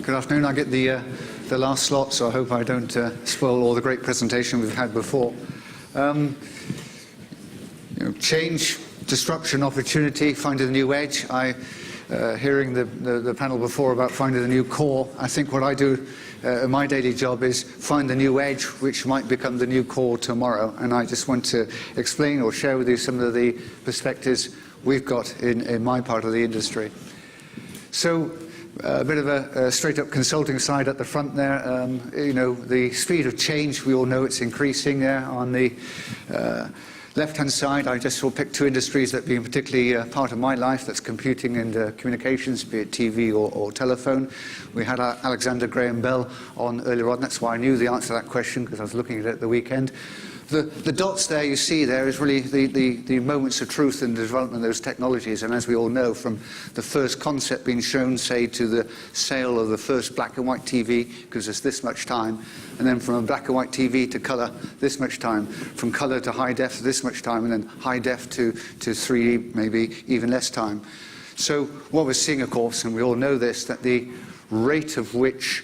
Good afternoon. I get the last slot, so I hope I don't spoil all the great presentation we've had before. Change, disruption, opportunity, finding the new edge. Hearing the panel before about finding the new core, I think what I do in my daily job is find the new edge, which might become the new core tomorrow. And I just want to explain or share with you some of the perspectives we've got in my part of the industry. So, a bit of a straight-up consulting side at the front there. The speed of change, we all know it's increasing there. On the left-hand side, I just will pick two industries that have been particularly part of my life. That's computing and communications, be it TV or telephone. We had Alexander Graham Bell on earlier on. That's why I knew the answer to that question, because I was looking at it at the weekend. The dots there you see there is really the moments of truth in the development of those technologies. And as we all know, from the first concept being shown, say, to the sale of the first black and white TV, because there's this much time, and then from a black and white TV to colour, this much time, from colour to high def, this much time, and then high def to 3D, maybe even less time. So what we're seeing, of course, and we all know this, that the rate of which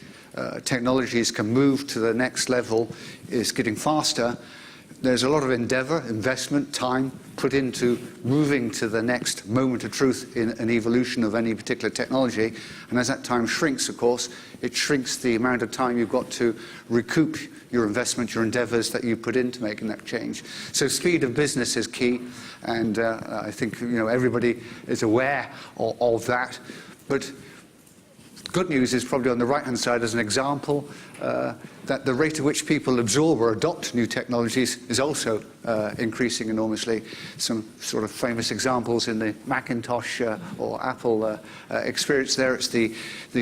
technologies can move to the next level is getting faster. There's a lot of endeavour, investment, time put into moving to the next moment of truth in an evolution of any particular technology. And as that time shrinks, of course, it shrinks the amount of time you've got to recoup your investment, your endeavours that you put into making that change. So speed of business is key, and I think everybody is aware of that. But good news is probably on the right-hand side as an example, that the rate at which people absorb or adopt new technologies is also increasing enormously. Some sort of famous examples in the Macintosh or Apple experience there. It's the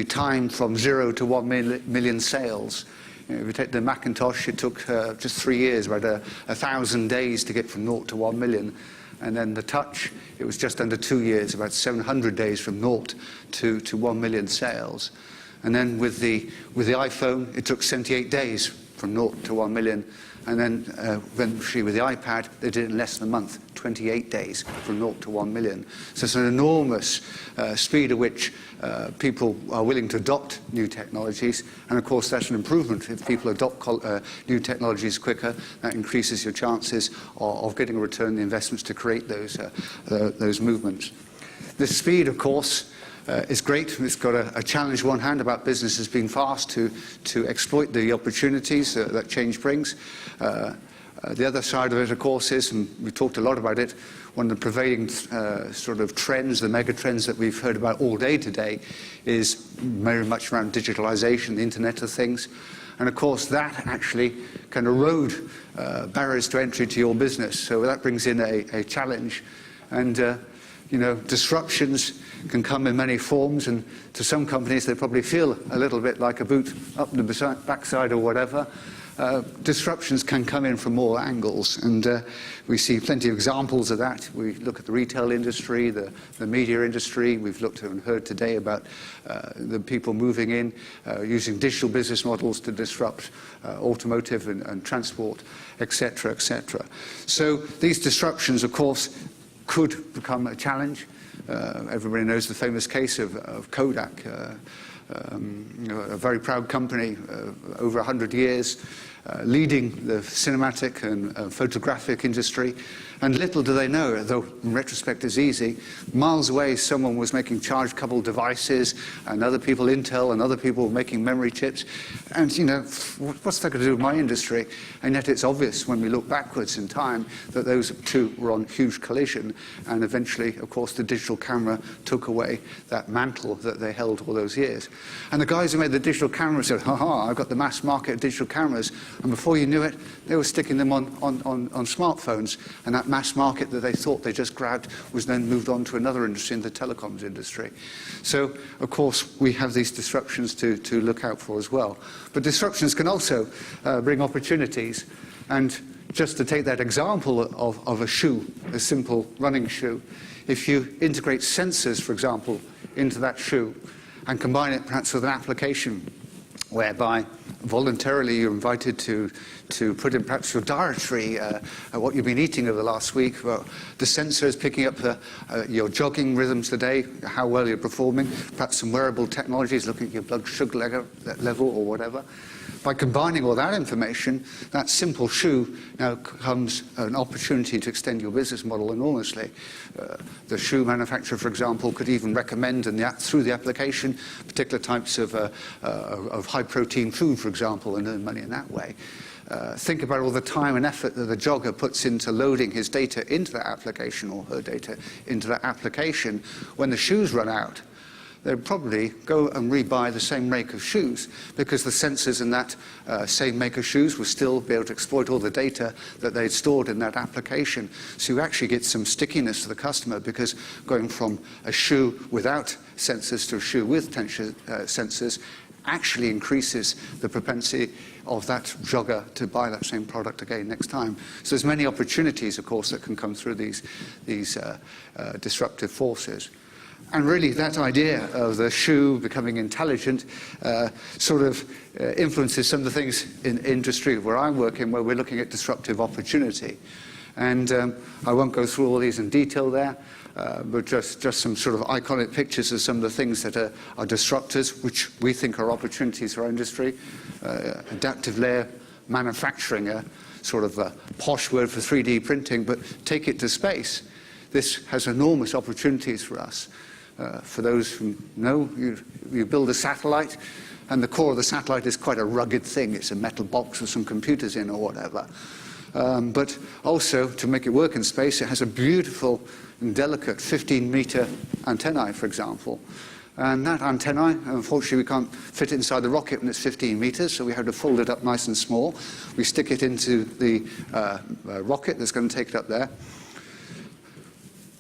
time from 0 to 1 million sales. If you take the Macintosh, it took just 3 years, about 1,000 days to get from 0 to 1 million. And then the Touch, it was just under 2 years, about 700 days from 0 to 1 million sales. And then with the iPhone, it took 78 days from 0 to 1 million. And then eventually with the iPad, they did it in less than a month, 28 days from 0 to 1 million. So it's an enormous speed at which people are willing to adopt new technologies. And of course, that's an improvement. If people adopt new technologies quicker, that increases your chances of getting a return on the investments to create those movements. The speed, of course, is great. It's got a challenge on one hand about businesses being fast to exploit the opportunities that change brings. The other side of it, of course, is, and we talked a lot about it, one of the prevailing sort of trends, the mega trends that we've heard about all day today, is very much around digitalization, the Internet of Things. And of course, that actually can erode barriers to entry to your business. So that brings in a challenge. And disruptions can come in many forms, and to some companies they probably feel a little bit like a boot up the backside or whatever. Disruptions can come in from all angles, and we see plenty of examples of that. We look at the retail industry, the media industry. We've looked and heard today about the people moving in, using digital business models to disrupt automotive and transport, etc., etc. So these disruptions, of course, could become a challenge. Everybody knows the famous case of Kodak, a very proud company, over 100 years, leading the cinematic and photographic industry. And little do they know, though in retrospect it's easy, miles away someone was making charge-coupled devices, and other people, Intel, and other people were making memory chips. And, what's that going to do with my industry? And yet it's obvious when we look backwards in time that those two were on huge collision. And eventually, of course, the digital camera took away that mantle that they held all those years. And the guys who made the digital camera said, ha, I've got the mass market of digital cameras. And before you knew it, they were sticking them on smartphones. And that mass market that they thought they just grabbed was then moved on to another industry, in the telecoms industry. So, of course, we have these disruptions to look out for as well. But disruptions can also bring opportunities. And just to take that example of a shoe, a simple running shoe, if you integrate sensors, for example, into that shoe and combine it perhaps with an application whereby voluntarily you're invited to to put in perhaps your dietary, what you've been eating over the last week. Well, the sensor is picking up your jogging rhythms today, how well you're performing, perhaps some wearable technologies looking at your blood sugar level or whatever. By combining all that information, that simple shoe now becomes an opportunity to extend your business model enormously. The shoe manufacturer, for example, could even recommend through the application particular types of high-protein food, for example, and earn money in that way. Think about all the time and effort that the jogger puts into loading his data into that application or her data into that application. When the shoes run out, they'd probably go and rebuy the same make of shoes because the sensors in that same make of shoes will still be able to exploit all the data that they'd stored in that application. So you actually get some stickiness to the customer because going from a shoe without sensors to a shoe with sensors actually increases the propensity of that jogger to buy that same product again next time. So there's many opportunities, of course, that can come through these disruptive forces. And really, that idea of the shoe becoming intelligent influences some of the things in industry where I'm working, where we're looking at disruptive opportunity. And I won't go through all these in detail there, but just some sort of iconic pictures of some of the things that are disruptors, which we think are opportunities for our industry. Adaptive layer manufacturing, a sort of a posh word for 3D printing, but take it to space. This has enormous opportunities for us. For those who know, you build a satellite, and the core of the satellite is quite a rugged thing. It's a metal box with some computers in or whatever. But also, to make it work in space, it has a beautiful and delicate 15-meter antennae, for example. And that antennae, unfortunately, we can't fit it inside the rocket when it's 15 meters, so we have to fold it up nice and small. We stick it into the rocket that's going to take it up there.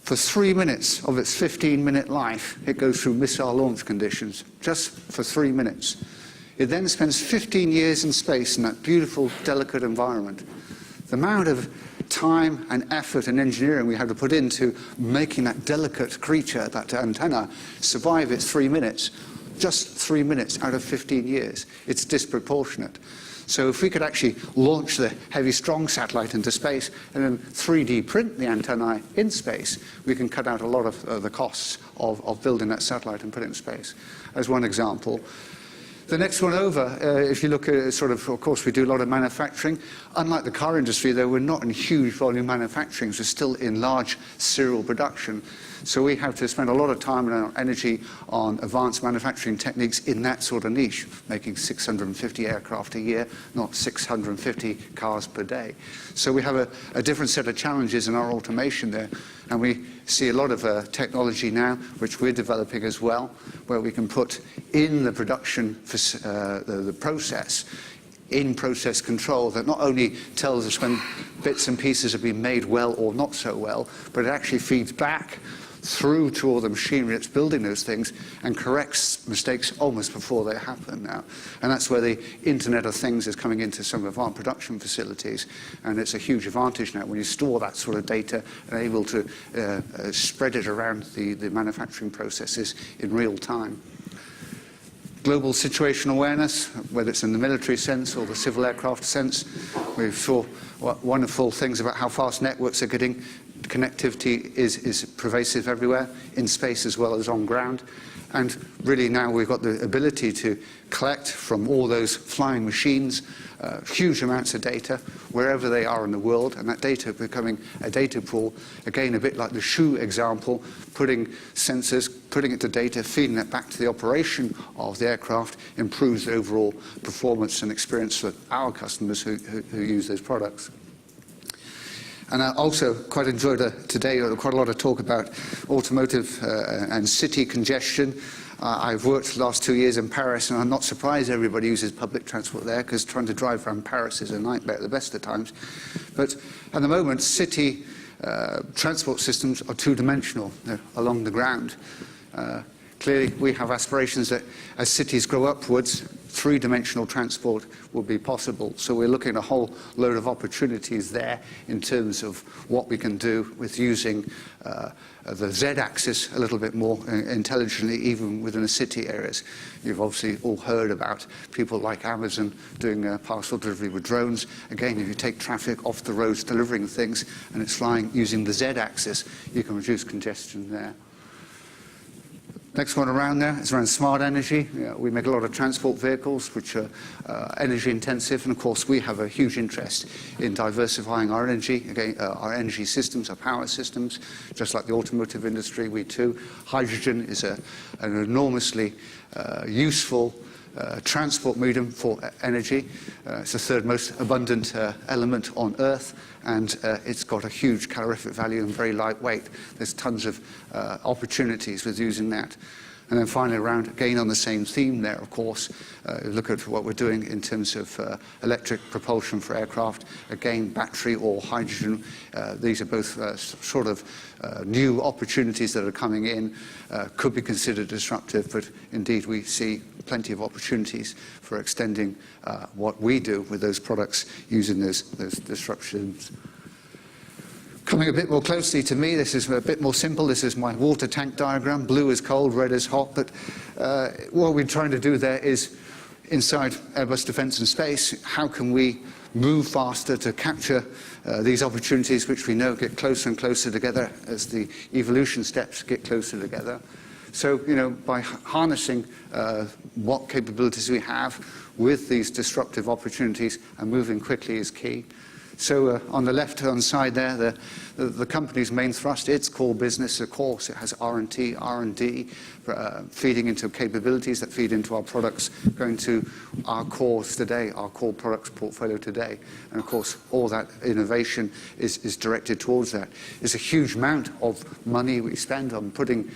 For 3 minutes of its 15-minute life, it goes through missile launch conditions, just for 3 minutes. It then spends 15 years in space in that beautiful, delicate environment. The amount of time and effort and engineering we have to put into making that delicate creature, that antenna, survive its 3 minutes, just 3 minutes out of 15 years, it's disproportionate. So if we could actually launch the heavy, strong satellite into space and then 3D print the antennae in space, we can cut out a lot of the costs of building that satellite and put it in space, as one example. The next one over, if you look at of course, we do a lot of manufacturing. Unlike the car industry, though, we're not in huge volume manufacturing, so we're still in large serial production. So we have to spend a lot of time and energy on advanced manufacturing techniques in that sort of niche, making 650 aircraft a year, not 650 cars per day. So we have a different set of challenges in our automation there. And we see a lot of technology now, which we're developing as well, where we can put in the production, the process, in process control that not only tells us when bits and pieces have been made well or not so well, but it actually feeds back through to all the machinery that's building those things and corrects mistakes almost before they happen now. And that's where the Internet of Things is coming into some of our production facilities. And it's a huge advantage now when you store that sort of data and able to spread it around the manufacturing processes in real time. Global situational awareness, whether it's in the military sense or the civil aircraft sense. We saw wonderful things about how fast networks are getting. Connectivity is pervasive everywhere, in space as well as on ground. And really now we've got the ability to collect from all those flying machines huge amounts of data wherever they are in the world, and that data becoming a data pool, again a bit like the shoe example, putting sensors, putting it to data, feeding it back to the operation of the aircraft, improves the overall performance and experience for our customers who use those products. And I also quite enjoyed today quite a lot of talk about automotive and city congestion. I've worked the last 2 years in Paris, and I'm not surprised everybody uses public transport there, because trying to drive around Paris is a nightmare at the best of times. But at the moment, city transport systems are two-dimensional. They're along the ground. Clearly, we have aspirations that as cities grow upwards, three-dimensional transport will be possible. So we're looking at a whole load of opportunities there in terms of what we can do with using the Z-axis a little bit more intelligently, even within the city areas. You've obviously all heard about people like Amazon doing parcel delivery with drones. Again, if you take traffic off the roads delivering things and it's flying using the Z-axis, you can reduce congestion there. Next one around there is around smart energy. We make a lot of transport vehicles which are energy intensive, and of course we have a huge interest in diversifying our energy, again, our energy systems, our power systems, just like the automotive industry, we too. Hydrogen is an enormously useful transport medium for energy. It's the third most abundant element on Earth, and it's got a huge calorific value and very lightweight. There's tons of opportunities with using that. And then finally around, again on the same theme there, of course, look at what we're doing in terms of electric propulsion for aircraft. Again, battery or hydrogen. These are both sort of new opportunities that are coming in. Could be considered disruptive, but indeed we see plenty of opportunities for extending what we do with those products using those disruptions. Coming a bit more closely to me, this is a bit more simple. This is my water tank diagram. Blue is cold, red is hot. But what we're trying to do there is, inside Airbus Defence and Space, how can we move faster to capture these opportunities which we know get closer and closer together as the evolution steps get closer together. So, by harnessing what capabilities we have with these disruptive opportunities and moving quickly is key. So on the left-hand side there, the company's main thrust, its core business, of course, it has R&D, feeding into capabilities that feed into our products, going to our cores today, our core products portfolio today. And of course, all that innovation is directed towards that. There's a huge amount of money we spend on putting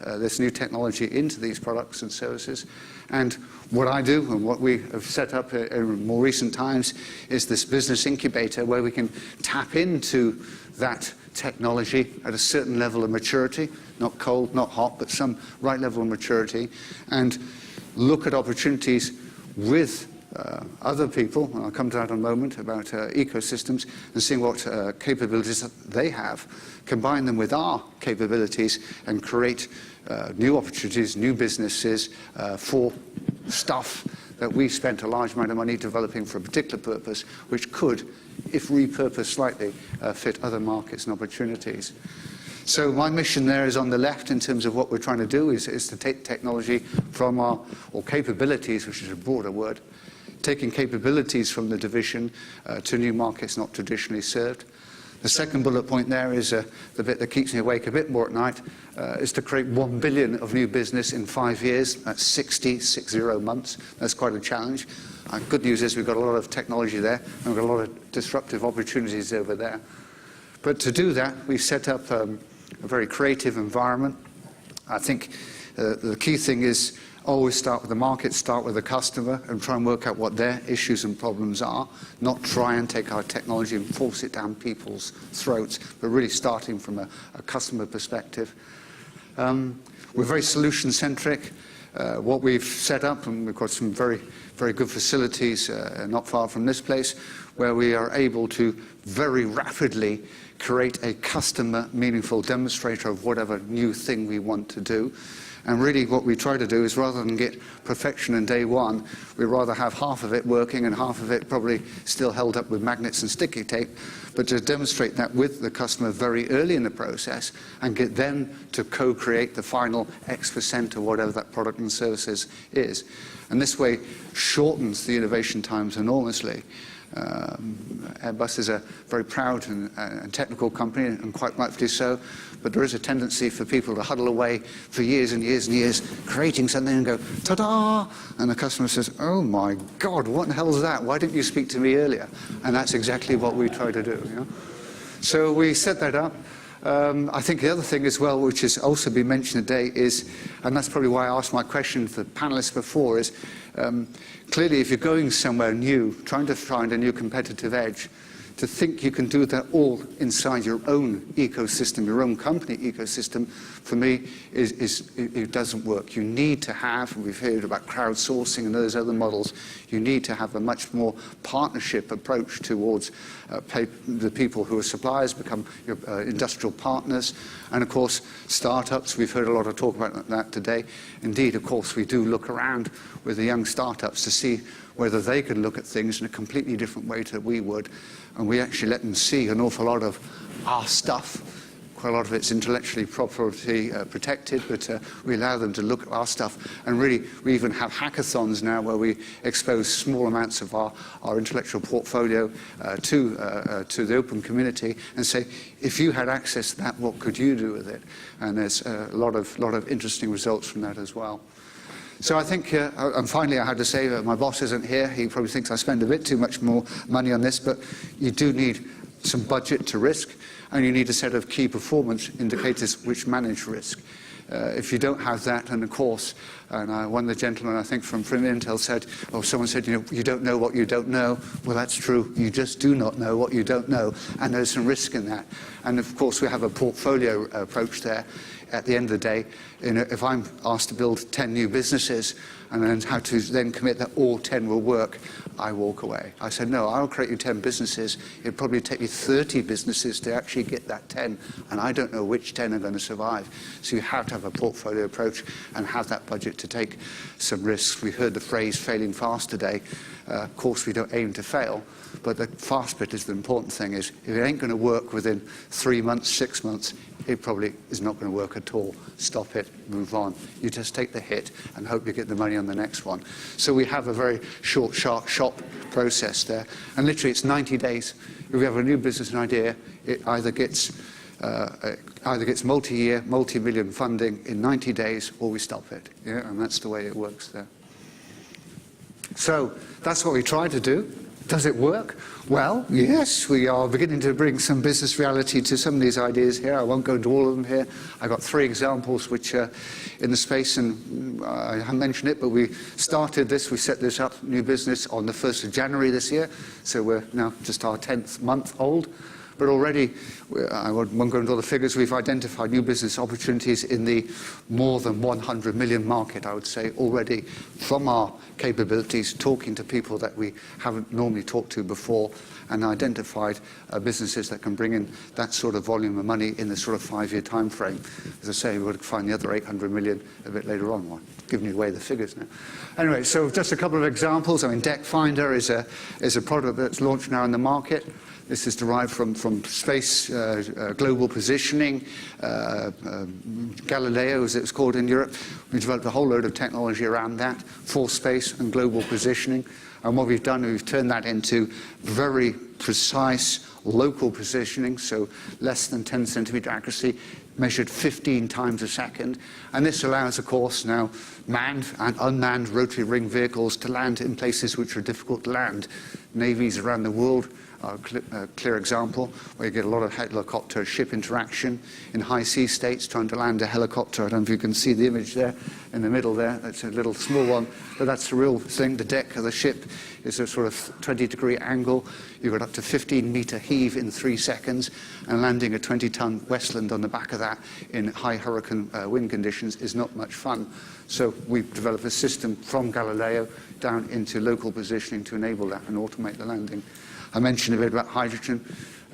this new technology into these products and services. And what I do and what we have set up in more recent times is this business incubator where we can tap into that technology at a certain level of maturity, not cold, not hot, but some right level of maturity, and look at opportunities with other people, and I'll come to that in a moment, about ecosystems, and seeing what capabilities that they have, combine them with our capabilities, and create new opportunities, new businesses for stuff that we spent a large amount of money developing for a particular purpose, which could, if repurposed slightly, fit other markets and opportunities. So my mission there is on the left in terms of what we're trying to do is to take technology from or capabilities, which is a broader word, taking capabilities from the division to new markets not traditionally served. The second bullet point there is the bit that keeps me awake a bit more at night, is to create 1 billion of new business in 5 years. That's 60 months. That's quite a challenge. Good news is we've got a lot of technology there, and we've got a lot of disruptive opportunities over there. But to do that, we've set up a very creative environment. I think the key thing is always start with the market, start with the customer, and try and work out what their issues and problems are, not try and take our technology and force it down people's throats, but really starting from a customer perspective. We're very solution-centric. What we've set up, and we've got some very, very good facilities not far from this place, where we are able to very rapidly create a customer meaningful demonstrator of whatever new thing we want to do. And really what we try to do is, rather than get perfection in day one, we'd rather have half of it working and half of it probably still held up with magnets and sticky tape, but to demonstrate that with the customer very early in the process and get them to co-create the final X% of whatever that product and services is. And this way shortens the innovation times enormously. Airbus is a very proud and technical company, and quite rightfully so, but there is a tendency for people to huddle away for years and years and years creating something and go, ta-da! And the customer says, oh my God, what the hell is that? Why didn't you speak to me earlier? And that's exactly what we try to do. So we set that up. I think the other thing as well, which has also been mentioned today, is, and that's probably why I asked my question for the panelists before, is clearly if you're going somewhere new, trying to find a new competitive edge, to think you can do that all inside your own ecosystem, your own company ecosystem, for me, it doesn't work. You need to have, and we've heard about crowdsourcing and those other models, you need to have a much more partnership approach towards the people who are suppliers, become your industrial partners. And of course, startups, we've heard a lot of talk about that today. Indeed, of course, we do look around with the young startups to see whether they could look at things in a completely different way to we would. And we actually let them see an awful lot of our stuff. Quite a lot of it's intellectually property protected, but we allow them to look at our stuff. And really, we even have hackathons now where we expose small amounts of our intellectual portfolio to the open community and say, if you had access to that, what could you do with it? And there's a lot of interesting results from that as well. So I think, and finally I had to say that my boss isn't here. He probably thinks I spend a bit too much more money on this, but you do need some budget to risk, and you need a set of key performance indicators which manage risk. If you don't have that, and of course, and one of the gentlemen, I think from Intel said, or someone said, you don't know what you don't know. Well, that's true. You just do not know what you don't know, and there's some risk in that. And of course, we have a portfolio approach there. At the end of the day, if I'm asked to build 10 new businesses and then how to then commit that all 10 will work, I walk away. I said, no, I'll create you 10 businesses. It'll probably take you 30 businesses to actually get that 10, and I don't know which 10 are going to survive. So you have to have a portfolio approach and have that budget to take some risks. We heard the phrase failing fast today. Of course, we don't aim to fail, but the fast bit is the important thing. Is if it ain't going to work within 3 months, 6 months, it probably is not going to work at all. Stop it, move on. You just take the hit and hope you get the money on the next one. So we have a very short, sharp shop process there. And literally it's 90 days. If we have a new business idea, it either gets multi-year, multi-million funding in 90 days, or we stop it. Yeah? And that's the way it works there. So that's what we try to do. Does it work? Well, yes, we are beginning to bring some business reality to some of these ideas here. I won't go into all of them here. I've got 3 examples which are in the space, and I haven't mentioned it, but we started this, we set this up, new business, on the 1st of January this year. So we're now just our 10th month old. But already, I won't go into all the figures, we've identified new business opportunities in the more than 100 million market, I would say, already from our capabilities, talking to people that we haven't normally talked to before, and identified businesses that can bring in that sort of volume of money in the sort of 5-year time frame. As I say, we'll find the other 800 million a bit later on. Well, giving you away the figures now. Anyway, so just a couple of examples. I mean, Deck Finder is a product that's launched now in the market. This is derived from space, global positioning, Galileo, as it was called in Europe. We developed a whole load of technology around that for space and global positioning. And what we've done, we've turned that into very precise local positioning, so less than 10 centimeter accuracy, measured 15 times a second. And this allows, of course, now manned and unmanned rotary ring vehicles to land in places which are difficult to land. Navies around the world are a clear example, where you get a lot of helicopter-ship interaction in high sea states, trying to land a helicopter. I don't know if you can see the image there in the middle there. That's a little small one, but that's the real thing. The deck of the ship is a sort of 20-degree angle. You've got up to 15-meter heave in 3 seconds, and landing a 20-ton Westland on the back of that in high hurricane wind conditions is not much fun. So we've developed a system from Galileo down into local positioning to enable that and automate the landing. I mentioned a bit about hydrogen.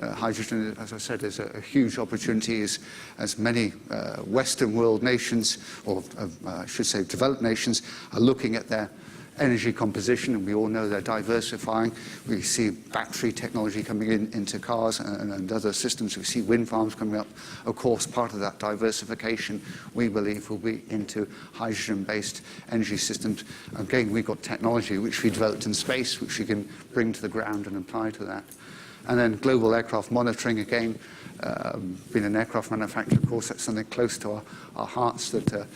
Hydrogen, as I said, is a huge opportunity as many Western world nations, or I should say developed nations, are looking at their energy composition, and we all know they're diversifying. We see battery technology coming into cars and other systems. We see wind farms coming up. Of course, part of that diversification, we believe, will be into hydrogen-based energy systems. Again, we've got technology which we developed in space, which we can bring to the ground and apply to that. And then global aircraft monitoring, again, being an aircraft manufacturer, of course, that's something close to our hearts that,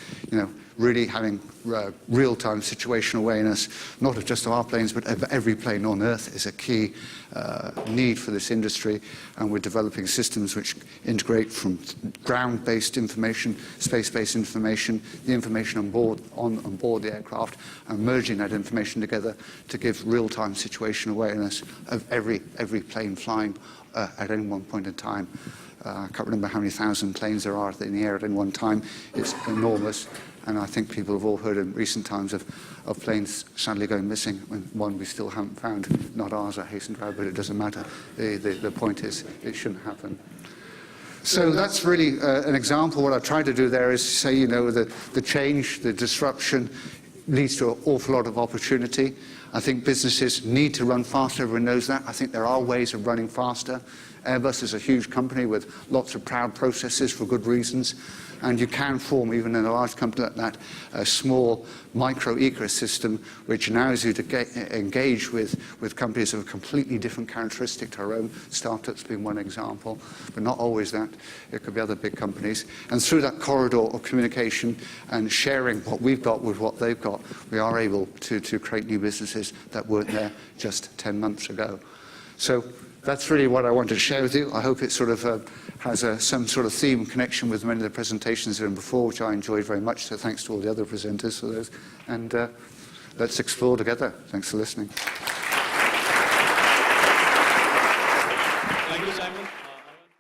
really having real-time situational awareness, not of just our planes, but of every plane on Earth is a key need for this industry. And we're developing systems which integrate from ground-based information, space-based information, the information on board the aircraft, and merging that information together to give real-time situational awareness of every plane flying at any one point in time. I can't remember how many thousand planes there are in the air at any one time. It's enormous, and I think people have all heard in recent times of planes sadly going missing, one we still haven't found. Not ours, I hasten to add, but it doesn't matter. The point is, it shouldn't happen. So that's really an example. What I tried to do there is say, you know, the change, the disruption leads to an awful lot of opportunity. I think businesses need to run faster. Everyone knows that. I think there are ways of running faster. Airbus is a huge company with lots of proud processes for good reasons. And you can form, even in a large company like that, a small micro ecosystem which allows you to engage with companies of a completely different characteristic to our own, startups being one example, but not always that. It could be other big companies. And through that corridor of communication and sharing what we've got with what they've got, we are able to create new businesses that weren't there just 10 months ago. So that's really what I wanted to share with you. I hope it sort of has some sort of theme connection with many of the presentations that were before, which I enjoyed very much. So thanks to all the other presenters for those. And let's explore together. Thanks for listening.